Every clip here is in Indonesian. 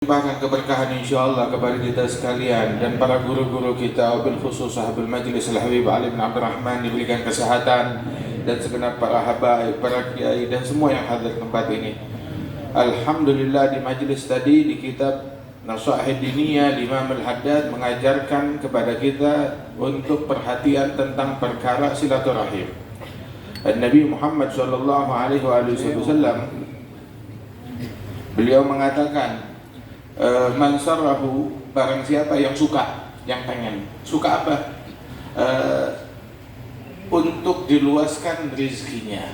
Limpahkan keberkahan insyaAllah kepada kita sekalian dan para guru-guru kita, wabil khusus sahabat majlis Al-Habib Ali bin Abdul Rahman, diberikan kesehatan dan segenap para habaib, para kiai dan semua yang hadir tempat ini. Alhamdulillah, di majlis tadi di kitab Nasaih Diniyah Imam Al-Haddad mengajarkan kepada kita untuk perhatian tentang perkara silaturahim. Nabi Muhammad SAW beliau mengatakan, man sarrahu, barang siapa yang suka, yang pengen, suka apa? Untuk diluaskan rizkinya,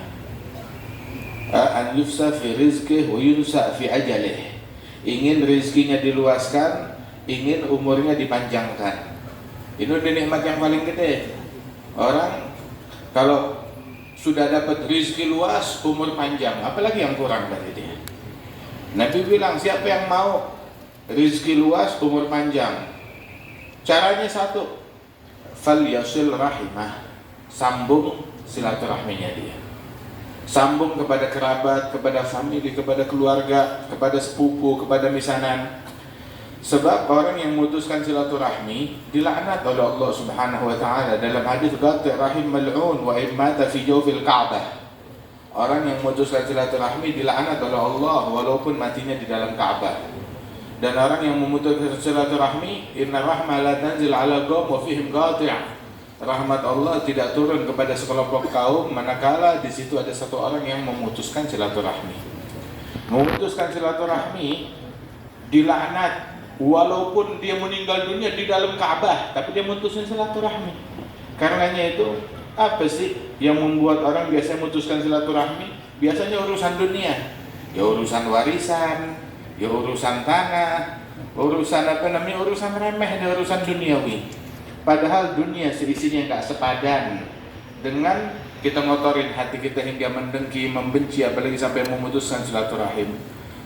an yufsa fi rizkih wa yunsa fi ajalih, ingin rizkinya diluaskan, ingin umurnya dipanjangkan. Ini udah nikmat yang paling gede. Orang kalau sudah dapat rizki luas, umur panjang, apalagi yang kurang dari dia. Nabi bilang, siapa yang mau rizki luas, umur panjang, caranya satu, fal yasil rahimah, sambung silaturahminya dia, sambung kepada kerabat, kepada famili, kepada keluarga, kepada sepupu, kepada misanan. Sebab orang yang memutuskan silaturahmi dilaknat oleh Allah Subhanahu wa taala dalam hadis qati' rahim mal'un wa immata fi jawfil Ka'bah. Orang yang memutuskan silaturahmi dilaknat oleh Allah walaupun matinya di dalam Ka'bah. Dan orang yang memutuskan silaturahmi, inna rahmah la tanzil ala qaum wa fihim qati', rahmat Allah tidak turun kepada sekelompok kaum manakala di situ ada satu orang yang memutuskan silaturahmi. Memutuskan silaturahmi dilaknat walaupun dia meninggal dunia di dalam Ka'bah, tapi dia memutuskan silaturahmi. Karenanya itu, apa sih yang membuat orang biasanya memutuskan silaturahmi? Biasanya urusan dunia, ya urusan warisan, ya urusan tanah, urusan urusan remeh dan urusan duniawi. Padahal dunia seisinya nggak sepadan dengan kita ngotorin hati kita hingga mendengki, membenci, apalagi sampai memutuskan silaturahim.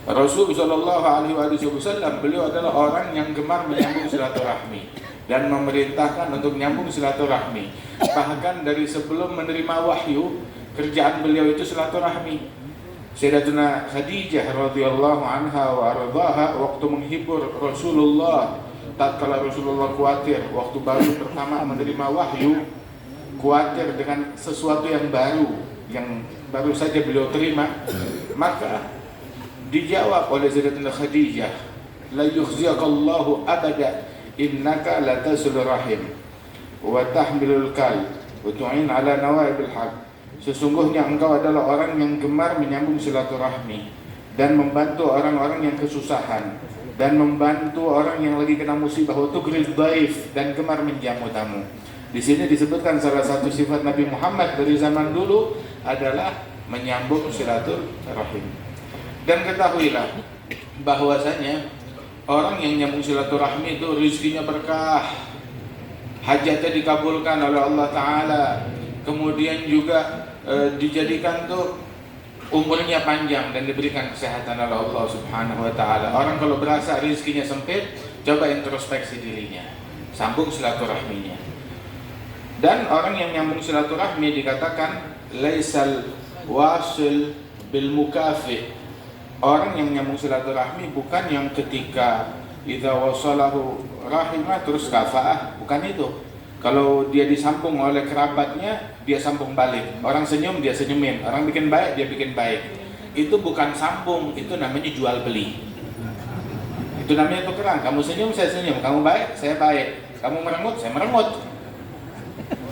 Rasul Shallallahu Alaihi Wasallam, beliau adalah orang yang gemar menyambung silaturahmi dan memerintahkan untuk menyambung silaturahmi. Bahkan dari sebelum menerima wahyu, kerjaan beliau itu silaturahmi. Sayyidatuna Khadijah radhiyallahu anha wa ardhaha waktu menghibur Rasulullah tatkala Rasulullah khawatir waktu baru pertama menerima wahyu, khawatir dengan sesuatu yang baru saja beliau terima, maka dijawab oleh Sayyidatuna Khadijah, la yukhziyakallahu abada innaka la tasil rahim wa tahmilul kal wa tu'in ala nawaibil haq. Sesungguhnya engkau adalah orang yang gemar menyambung silaturahmi dan membantu orang-orang yang kesusahan dan membantu orang yang lagi kena musibah, wa tukril dhaif, dan gemar menjamu tamu. Di sini disebutkan salah satu sifat Nabi Muhammad dari zaman dulu adalah menyambung silaturahim. Dan ketahuilah bahwasanya orang yang menyambung silaturahmi itu rezekinya berkah, hajatnya dikabulkan oleh Allah Ta'ala, kemudian juga dijadikan tuh umurnya panjang dan diberikan kesehatan oleh Allah Subhanahu wa taala. Orang kalau berasa rezekinya sempit, coba introspeksi dirinya, sambung silaturahminya. Dan orang yang nyambung silaturahmi dikatakan laisal wasil bil mukafi. Orang yang nyambung silaturahmi bukan yang ketika idza wasalahu rahimah terus kafaah, bukan itu. Kalau dia disambung oleh kerabatnya, dia sambung balik. Orang senyum, dia senyumin. Orang bikin baik, dia bikin baik. Itu bukan sambung, itu namanya jual beli. Itu namanya tukeran. Kamu senyum, saya senyum. Kamu baik, saya baik. Kamu merengut, saya merengut.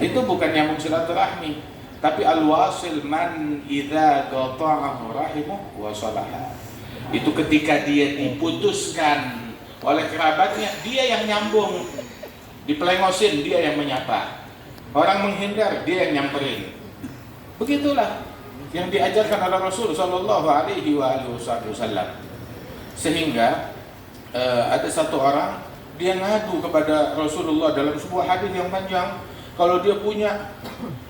Itu bukan nyambung silaturahmi. Tapi al-wasil man idza qata'ahu rahimuh wa salaha. Itu ketika dia diputuskan oleh kerabatnya, dia yang nyambung. Dipelengosin, dia yang menyapa. Orang menghindar, dia yang nyamperin. Begitulah yang diajarkan oleh Rasul Sallallahu Alaihi Wasallam. Sehingga ada satu orang, dia ngadu kepada Rasulullah dalam sebuah hadis yang panjang. Kalau dia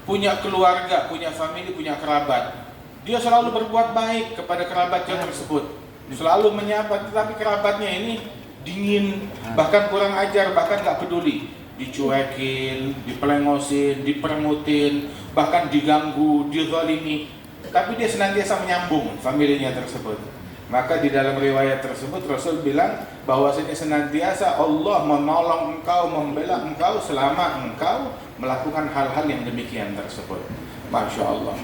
punya keluarga, punya famili, punya kerabat, dia selalu berbuat baik kepada kerabatnya tersebut, selalu menyapa. Tetapi kerabatnya ini dingin, bahkan kurang ajar, bahkan gak peduli, dicuekin, dipelengosin, diperengutin, bahkan diganggu, dizalimi. Tapi dia senantiasa menyambung familinya tersebut. Maka di dalam riwayat tersebut Rasul bilang bahwasanya senantiasa Allah menolong engkau, membela engkau selama engkau melakukan hal-hal yang demikian tersebut. Masya Allah.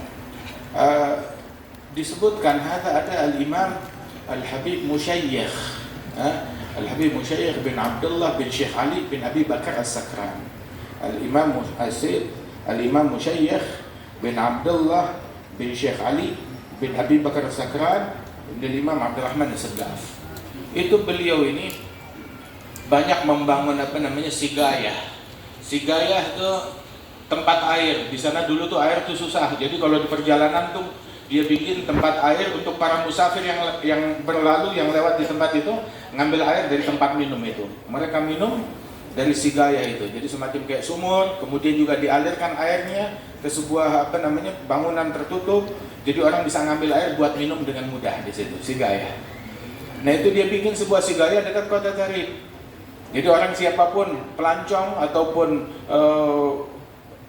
Disebutkan ada Al-Imam Al-Habib Musyaykh, Al-Habib Musyaykh bin Abdullah bin Syekh Ali bin Abi Bakar As-Sakran. Al-Imam Musyaykh bin Abdullah bin Syekh Ali bin Abi Bakar As-Sakran dari Imam Abdurrahman As-Saddaf. Itu beliau ini banyak membangun sigayah. Sigayah itu tempat air. Di sana dulu tuh air tuh susah. Jadi kalau di perjalanan tuh dia bikin tempat air untuk para musafir yang berlalu, yang lewat di tempat itu, ngambil air dari tempat minum itu. Mereka minum dari sigayah itu. Jadi semacam kayak sumur, kemudian juga dialirkan airnya ke sebuah bangunan tertutup. Jadi orang bisa ngambil air buat minum dengan mudah di situ, sigayah. Nah, itu dia bikin sebuah sigayah dekat kota Tarim. Jadi orang siapapun, pelancong ataupun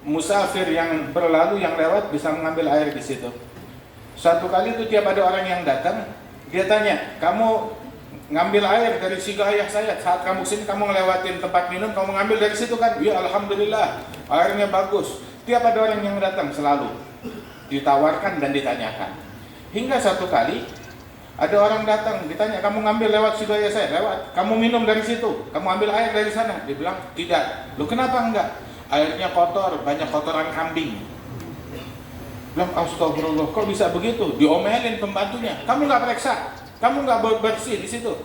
musafir yang berlalu, yang lewat, bisa mengambil air di situ. Suatu kali itu tiap ada orang yang datang, dia tanya, kamu ngambil air dari sigayah saya, saat kamu sini kamu ngelewatin tempat minum, kamu ngambil dari situ kan? Ya, alhamdulillah, airnya bagus. Tiap ada orang yang datang selalu ditawarkan dan ditanyakan. Hingga satu kali ada orang datang, ditanya, kamu ngambil lewat sigayah saya? Lewat. Kamu minum dari situ? Kamu ambil air dari sana? Dia bilang, tidak. Loh, kenapa enggak? Airnya kotor, banyak kotoran kambing. Bilang, astagfirullah, kok bisa begitu? Diomelin pembantunya. Kamu nggak periksa, kamu nggak bersih di situ.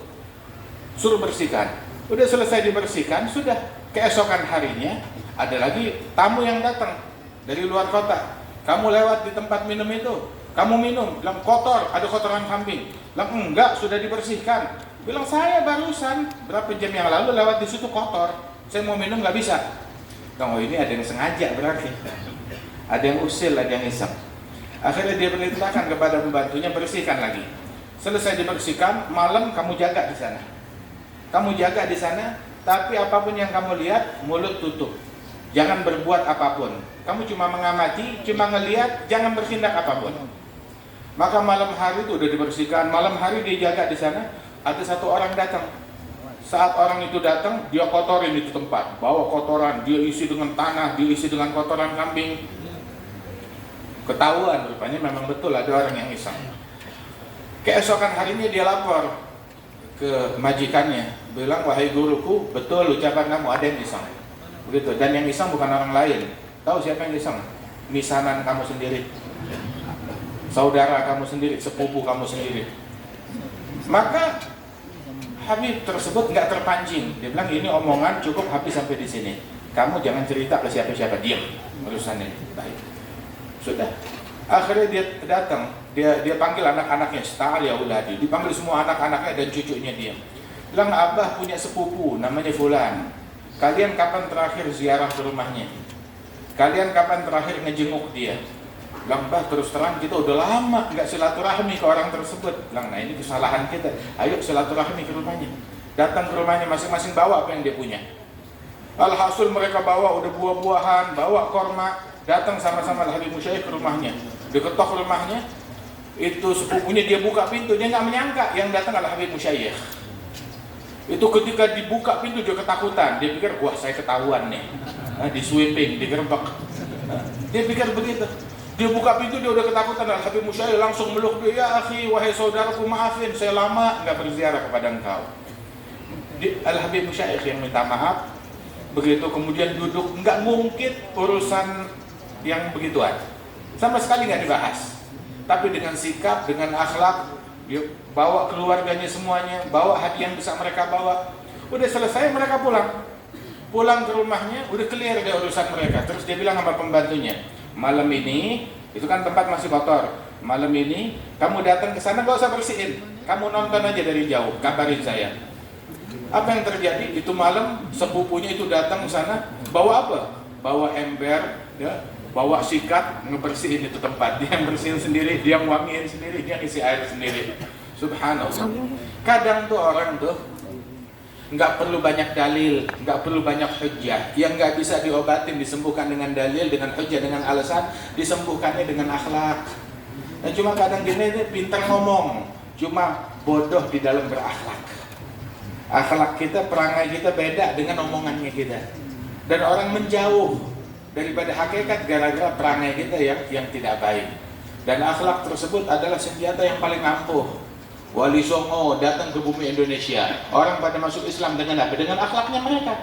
Suruh bersihkan. Udah selesai dibersihkan, sudah. Keesokan harinya ada lagi tamu yang datang dari luar kota. Kamu lewat di tempat minum itu, kamu minum. Bilang, kotor, ada kotoran kambing. Bilang, enggak, sudah dibersihkan. Bilang, saya barusan berapa jam yang lalu lewat di situ kotor. Saya mau minum nggak bisa. Oh, ini ada yang sengaja berarti. Ada yang usil, ada yang iseng. Akhirnya dia perintahkan kepada pembantunya, bersihkan lagi. Selesai dibersihkan, malam kamu jaga di sana. Kamu jaga di sana, tapi apapun yang kamu lihat, mulut tutup. Jangan berbuat apapun. Kamu cuma mengamati, cuma ngelihat, jangan bertindak apapun. Maka malam hari itu udah dibersihkan, malam hari dia jaga di sana. Ada satu orang datang. Saat orang itu datang, dia kotorin itu tempat, bawa kotoran, dia isi dengan tanah, dia isi dengan kotoran kambing. Ketahuan, rupanya memang betul ada orang yang iseng. Keesokan harinya dia lapor ke majikannya, bilang, wahai guruku, betul ucapan kamu, ada yang iseng. Begitu. Dan yang iseng bukan orang lain. Tahu siapa yang iseng? Misanan kamu sendiri, saudara kamu sendiri, sepupu kamu sendiri. Maka Habib tersebut nggak terpancing. Dia bilang, ini omongan cukup habis sampai di sini. Kamu jangan cerita ke siapa-siapa, diam urusan ini. Baik. Sudah. Akhirnya dia datang, dia panggil anak-anaknya, "Sta'al ya uladi." Dipanggil semua anak-anaknya dan cucunya dia. Bilang, abah punya sepupu namanya Fulan. Kalian kapan terakhir ziarah ke rumahnya? Kalian kapan terakhir ngejenguk dia? Bilang, bah, terus terang kita udah lama nggak silaturahmi ke orang tersebut. Bilang, nah ini kesalahan kita. Ayo silaturahmi ke rumahnya. Datang ke rumahnya, masing-masing bawa apa yang dia punya. Alhasil mereka bawa udah buah-buahan, bawa korma. Datang sama-sama Al-Habib Musyaykh ke rumahnya. Diketok rumahnya, itu sepupunya, dia buka pintu, dia nggak menyangka yang datang Al-Habib Musyaykh. Itu ketika dibuka pintu dia ketakutan, dia pikir, wah saya ketahuan nih, di sweeping, digerebek. Dia pikir begitu. Dia buka pintu, dia udah ketakutan. Al-Habib Musyaykh langsung meluk dia, ya akhi, wahai saudaraku, maafin, saya lama nggak berziarah kepada engkau. Al-Habib Musyaykh yang minta maaf. Begitu kemudian duduk, nggak mungkin urusan yang begituan, sama sekali nggak dibahas. Tapi dengan sikap, dengan akhlak, dia bawa keluarganya semuanya, bawa hadiah yang bisa mereka bawa. Udah selesai mereka pulang ke rumahnya, udah clear deh urusan mereka. Terus dia bilang sama pembantunya, malam ini, itu kan tempat masih kotor, malam ini kamu datang ke sana gak usah bersihin, kamu nonton aja dari jauh, kabarin saya. Apa yang terjadi? Itu malam sepupunya itu datang ke sana, bawa apa? Bawa ember, ya, bawa sikat, ngebersihin itu tempat. Dia yang bersihin sendiri, dia yang wangiin sendiri, dia ngisi air sendiri. Subhanallah. Kadang tuh orang tuh nggak perlu banyak dalil, nggak perlu banyak hujjah. Yang nggak bisa diobatin disembuhkan dengan dalil, dengan hujjah, dengan alasan, disembuhkannya dengan akhlak. Nah cuma kadang gini pintar ngomong, cuma bodoh di dalam berakhlak. Akhlak kita, perangai kita beda dengan omongannya kita, dan orang menjauh daripada hakikat gara-gara perangai kita yang tidak baik. Dan akhlak tersebut adalah senjata yang paling ampuh. Wali Songo datang ke bumi Indonesia, orang pada masuk Islam dengan apa? Dengan akhlaknya mereka,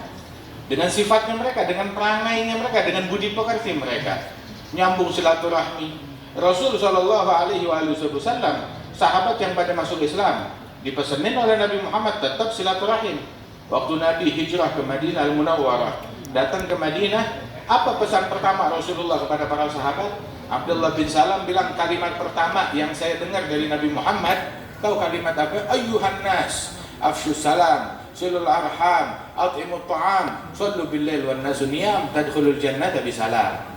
dengan sifatnya mereka, dengan perangainya mereka, dengan budi pekerti mereka. Nyambung silaturahmi. Rasul Shallallahu Alaihi Wasallam, sahabat yang pada masuk Islam, dipesenin oleh Nabi Muhammad tetap silaturahim. Waktu Nabi hijrah ke Madinah Al-Munawwarah, datang ke Madinah, apa pesan pertama Rasulullah kepada para sahabat? Abdullah bin Salam bilang, kalimat pertama yang saya dengar dari Nabi Muhammad, tahu kalimat apa? Ayyuhan nas, afshus salam, silul arham, at'imut ta'am, sallu billail wan nasu niyam, tadkhulul jannata bisalam.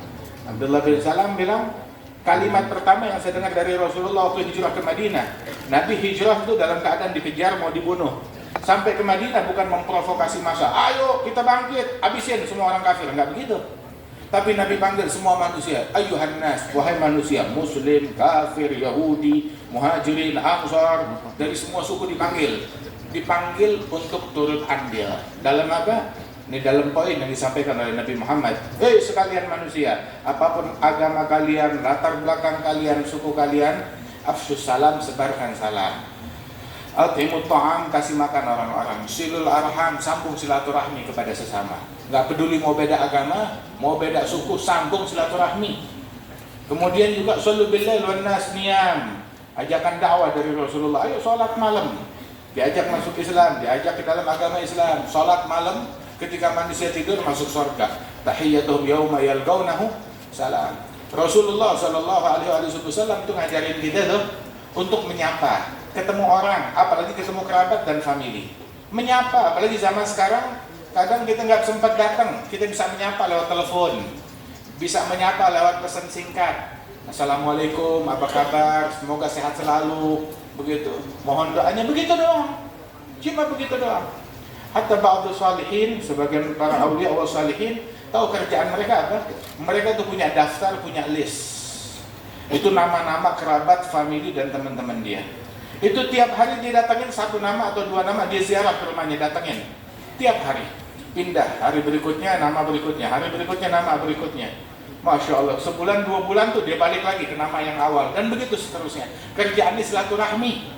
Abdullah bin Salam bilang, kalimat pertama yang saya dengar dari Rasulullah waktu hijrah ke Madinah. Nabi hijrah itu dalam keadaan dikejar, mau dibunuh. Sampai ke Madinah bukan memprovokasi massa, ayo kita bangkit, habisin semua orang kafir, enggak begitu. Tapi Nabi panggil semua manusia, ayyuhan nas, wahai manusia, muslim, kafir, Yahudi, muhajirin, ansar, dari semua suku dipanggil untuk turut andil. Dalam apa? Ini dalam poin yang disampaikan oleh Nabi Muhammad. Hei sekalian manusia, apapun agama kalian, latar belakang kalian, suku kalian, afshus salam, sebarkan salam. At'imut ta'am, kasih makan orang-orang. Silul arham, sambung silaturahmi kepada sesama. Gak peduli mau beda agama, mau beda suku, sambung silaturahmi. Kemudian juga sallu billail wan nas niyam, ajakan dakwah dari Rasulullah. Ayo sholat malam, diajak masuk Islam, diajak ke dalam agama Islam. Sholat malam, ketika manusia tidur masuk surga. Tahiyyatuhum yawma yalqawnahu salam. Rasulullah Shallallahu Alaihi Wasallam itu ngajarin kita tuh untuk menyapa, ketemu orang, apalagi ketemu kerabat dan family. Menyapa, apalagi zaman sekarang, kadang kita nggak sempat datang, kita bisa menyapa lewat telepon, bisa menyapa lewat pesan singkat. Assalamualaikum, apa kabar? Semoga sehat selalu. Begitu. Mohon doanya, begitu doang. Cuma begitu doang. Hatta ba'du salihin, sebagian para awliya wa salihin, tahu kerjaan mereka apa? Mereka tuh punya daftar, punya list. Itu nama-nama kerabat, family dan teman-teman dia. Itu tiap hari dia datangin satu nama atau dua nama, dia ziarah ke rumahnya, datangin. Tiap hari. Pindah, hari berikutnya nama berikutnya, hari berikutnya nama berikutnya. Masya Allah, sebulan dua bulan tuh dia balik lagi ke nama yang awal, dan begitu seterusnya. Kerjaannya silaturahmi.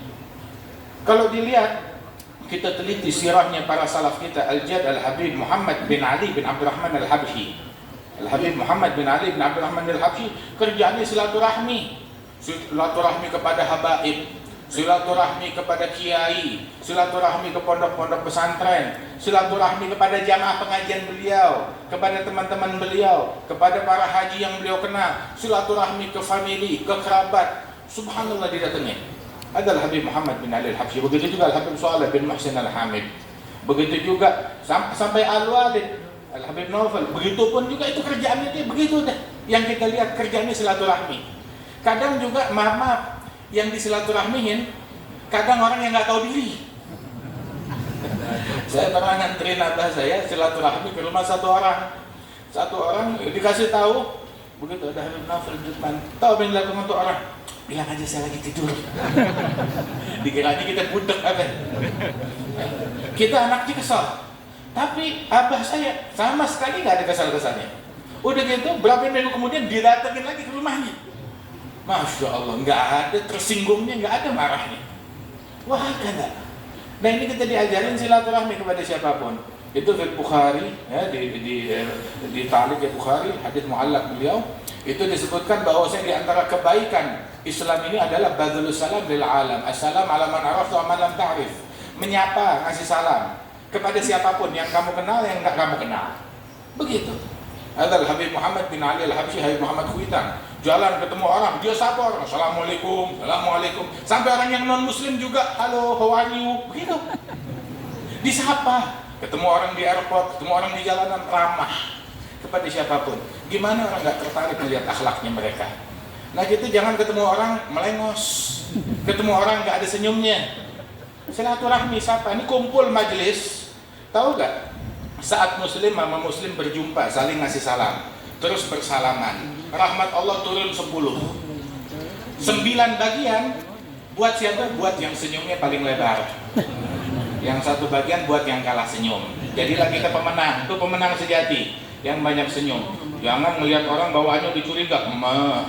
Kalau dilihat, kita teliti sirahnya para salaf kita, Al-Jad Al-Habib Muhammad bin Ali bin Abdurrahman Al-Habsyi. Al-Habib Muhammad bin Ali bin Abdurrahman Al-Habsyi kerjaannya silaturahmi. Silaturahmi kepada habaib, silaturahmi kepada kiai, silaturahmi ke pondok-pondok pesantren, silaturahmi kepada jamaah pengajian beliau, kepada teman-teman beliau, kepada para haji yang beliau kenal, silaturahmi ke family, ke kerabat. Subhanallah didatengin. Adalah Habib Muhammad bin Ali Al-Habsyi. Begitu juga Al-Habib Shalih bin Muhsin Al-Hamid. Begitu juga sampai Al-Walid Al-Habib Naufal. Begitupun juga itu kerjaannya dia begitu deh. Yang kita lihat kerjaannya silaturahmi. Kadang juga maaf yang disilaturahmiin, kadang orang yang nggak tahu diri. Saya pernah nganterin abah saya silaturahmi ke rumah satu orang dikasih tahu, begitu ada Habib Naufal di depan, tahu apa yang dilakukan untuk orang? Bilang aja saya lagi tidur. Dikiranya kita budek apa? Kita anaknya kesal, tapi abah saya sama sekali nggak ada kesal-kesalnya. Udah gitu berapa minggu kemudian didatengin lagi ke rumahnya. Masya Allah, nggak ada tersinggungnya, nggak ada marahnya. Wah, kada. Nah ini kita diajarin silaturahmi kepada siapapun. Itu di Bukhari, ya, di Ta'liq Bukhari, hadis mu'allaq beliau, itu disebutkan bahwa di antara kebaikan Islam ini adalah badlus salam lil alam. Assalam ala man arafta wa man lam ta'rif. Menyapa, ngasih salam kepada siapapun yang kamu kenal, yang enggak kamu kenal. Begitu. Adalah Habib Muhammad bin Ali Al-Habsyi, Habib Muhammad Khuitan. Jalan ketemu orang, dia sapa orang, Assalamualaikum, Assalamualaikum. Sampai orang yang non muslim juga, halo, how are you? Begitu. Disapa. Ketemu orang di airport, ketemu orang di jalanan, ramah kepada siapapun. Gimana orang nggak tertarik melihat akhlaknya mereka? Nah gitu, jangan ketemu orang melengos, ketemu orang nggak ada senyumnya. Silaturahmi sapa, ini kumpul majelis, tahu nggak? Saat muslim sama muslim berjumpa, saling ngasih salam, terus bersalaman. Rahmat Allah turun 10. 9 bagian Buat siapa? Buat yang senyumnya paling lebar. Yang satu bagian buat yang kalah senyum. Jadilah kita pemenang. Itu pemenang sejati yang banyak senyum. Jangan melihat orang bawaannya dicuriga,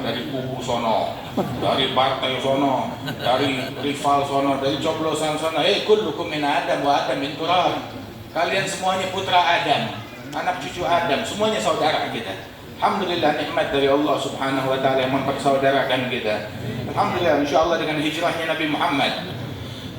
dari kubu sono, dari partai sono, dari rival sono, dari coblosan sono. Kullukum min Adam wa Adam min turab. Kalian semuanya putra Adam, anak cucu Adam, semuanya saudara kita. Alhamdulillah, nikmat dari Allah Subhanahu wa taala yang mempersaudarakan kita. Alhamdulillah, insyaallah dengan hijrahnya Nabi Muhammad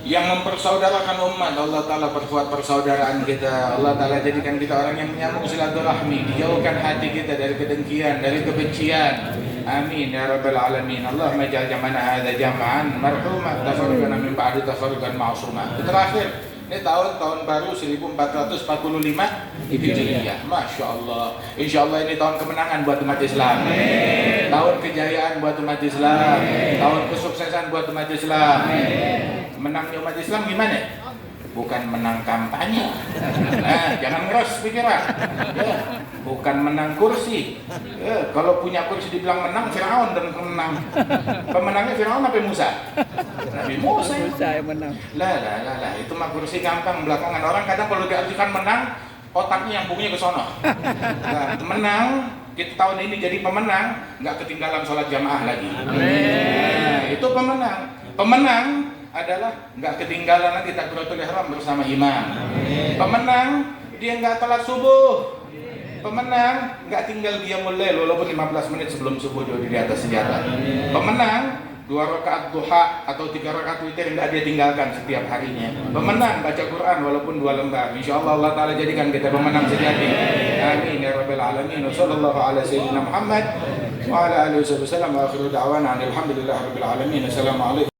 yang mempersaudarakan umat, Allah taala perkuat persaudaraan kita. Allah taala jadikan kita orang yang menyambung silaturahmi, dijauhkan hati kita dari kedengkian, dari kebencian. Amin ya rabbal alamin. Allahumma ja'al jam'ana hadza jam'an marhuma, tafarraqana min ba'di tafarruqan ma'suma. Terakhir, ini tahun baru 1445 Hijriah. Masya Allah. Insya Allah ini tahun kemenangan buat umat Islam. Tahun kejayaan buat umat Islam. Tahun kesuksesan buat umat Islam. Menangnya umat Islam gimana? Bukan menang kampanye. Jangan ngeros pikiran. Bukan menang kursi. Kalau punya kursi dibilang menang, Firaun dan menang. Pemenangnya Firaun apa Musa? Nabi Musa yang menang. Lah, itu mah kursi gampang belakangan. Orang kadang kalau diartikan menang, otaknya yang bunyinya ke sono. Nah, menang, kita tahun ini jadi pemenang, nggak ketinggalan sholat jamaah lagi. Nah, itu pemenang. Pemenang adalah nggak ketinggalan lagi takbiratul ihram bersama imam. Pemenang, dia nggak telat subuh. Pemenang, nggak tinggal dia mulai walaupun 15 menit sebelum subuh dia di atas senjata. Pemenang, 2 rakaat duha atau 3 rakaat witir nggak dia tinggalkan setiap harinya. Pemenang, baca Quran walaupun 2 lembar. Insyaallah Allah taala jadikan kita pemenang sejati. Amin ya rabbal alamin. Wassallallahu ala sayyidina Muhammad wa ala alihi wasallam wa akhiru da'wana alhamdulillahirabbil alamin. Assalamualaikum.